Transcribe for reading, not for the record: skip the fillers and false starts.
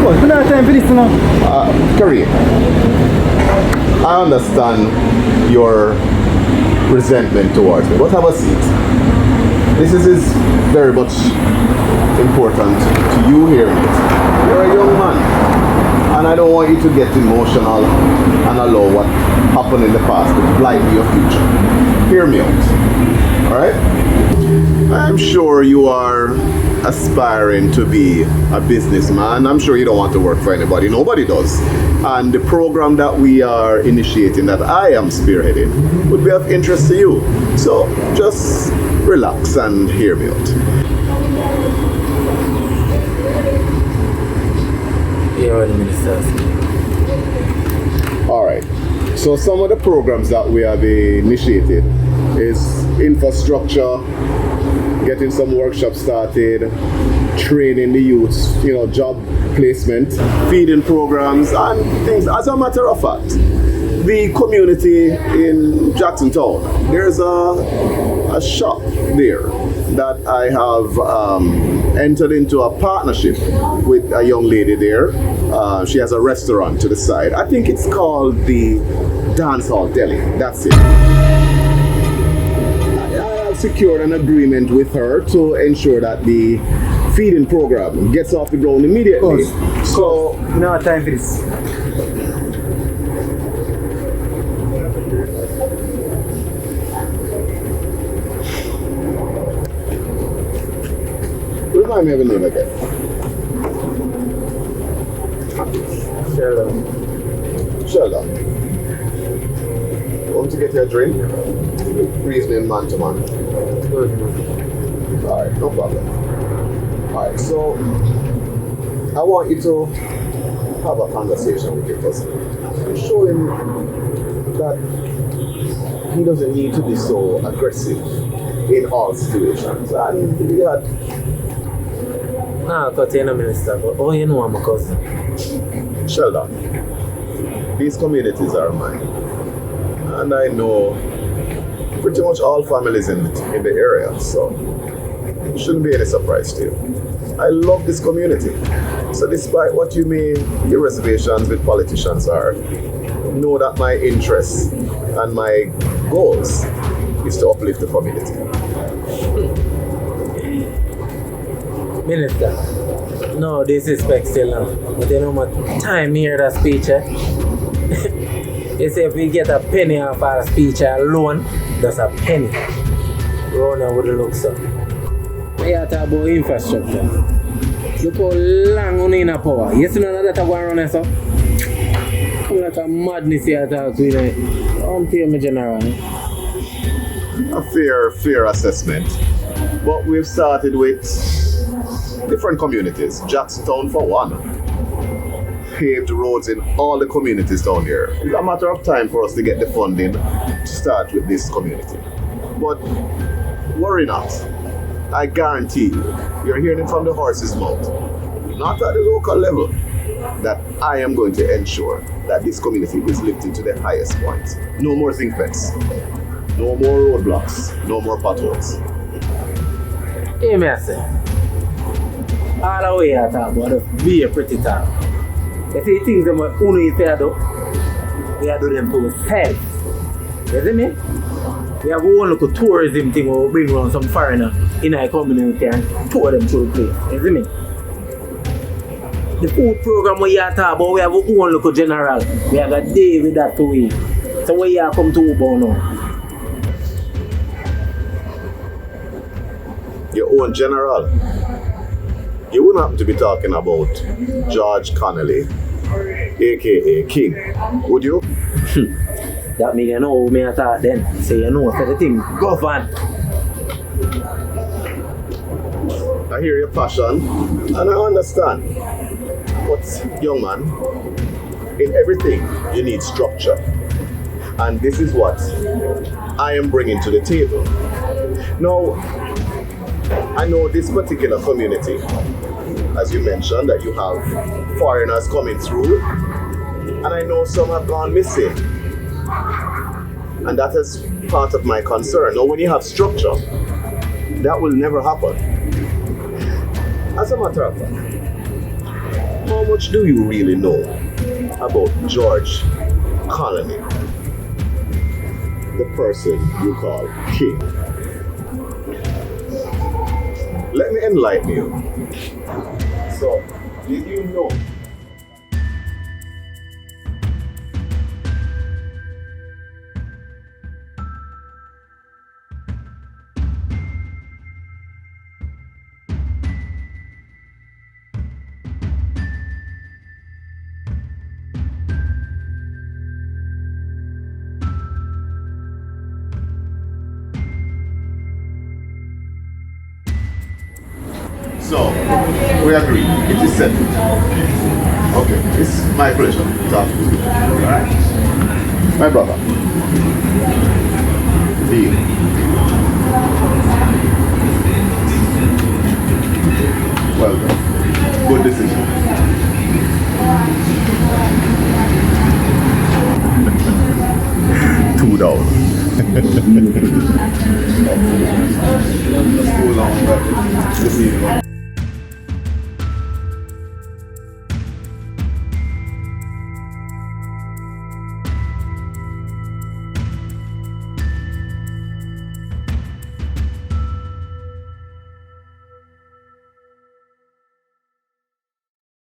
course, we don't have time for this now. Kareem, I understand your resentment towards me, but have a seat. This is very much important to you hearing it. You're a young man, and I don't want you to get emotional and allow what happened in the past to blight your future. Hear me out, alright? I'm sure you are aspiring to be a businessman. I'm sure you don't want to work for anybody. Nobody does. And the program that we are initiating, that I am spearheading, would be of interest to you. So just relax and hear me out. You're the ministers. Alright. So some of the programs that we have initiated is infrastructure, getting some workshops started, training the youths, job placement, feeding programs and things. As a matter of fact, the community in Jacksontown, there's a shop there that I have entered into a partnership with a young lady there. She has a restaurant to the side. I think it's called the Dancehall Deli. That's it. Secured an agreement with her to ensure that the feeding program gets off the ground immediately. So No time for this. remind me of a name again. Sheldon. Want to get your drink? Reasoning man to man. Alright, no problem. Alright, so I want you to have a conversation with your cousin. Show him that he doesn't need to be so aggressive in all situations. And Nah, because you're not minister, but oh, you know I'm a cousin. Sheldon, these communities are mine. And I know pretty much all families in the area, so it shouldn't be any surprise to you. I love this community. So despite what you may, your reservations with politicians are, know that my interests and my goals is to uplift the community. Minister, no disrespect still now, but you know my time here that speech, eh? You say if we get a penny off our speech alone, that's a penny. Rona would look so. We are talking about infrastructure. Look how long on in a power. You see none of that going on, so? Come like a madness here talk to you. Don't tell me general. A fair assessment. But we've started with different communities. Jackstown for one. Paved roads in all the communities down here. It's a matter of time for us to get the funding to start with this community. But worry not. I guarantee you, you're hearing it from the horse's mouth, not at the local level, that I am going to ensure that this community is lifted to the highest point. No more zinc fence, no more roadblocks, no more potholes. Hey, me I say, all the way I talk about be a pretty town. You see things that uno is there though, we are doing them to ourselves. You see me? We have one local tourism thing where we bring around some foreigner in our community and tour them through the place. You see me? The food program we are talking about, we have our own local general. We have a day with that to we. So we are come to Ubo now. Your own general. You wouldn't happen to be talking about George Connolly, aka King, would you? That means you know who me I thought then. So you know for the thing, govern. I hear your passion and I understand. But young man, in everything you need structure. And this is what I am bringing to the table. Now, I know this particular community, as you mentioned, that you have foreigners coming through, and I know some have gone missing. And that is part of my concern. Now, when you have structure, that will never happen. As a matter of fact, How much do you really know about George Colony, the person you call king? Let me enlighten you. So, did you know? So, we agree. It is settled. Okay, it's my pleasure to talk to you. Alright? My brother. Deal. Well done. Good decision. $2. Cool on,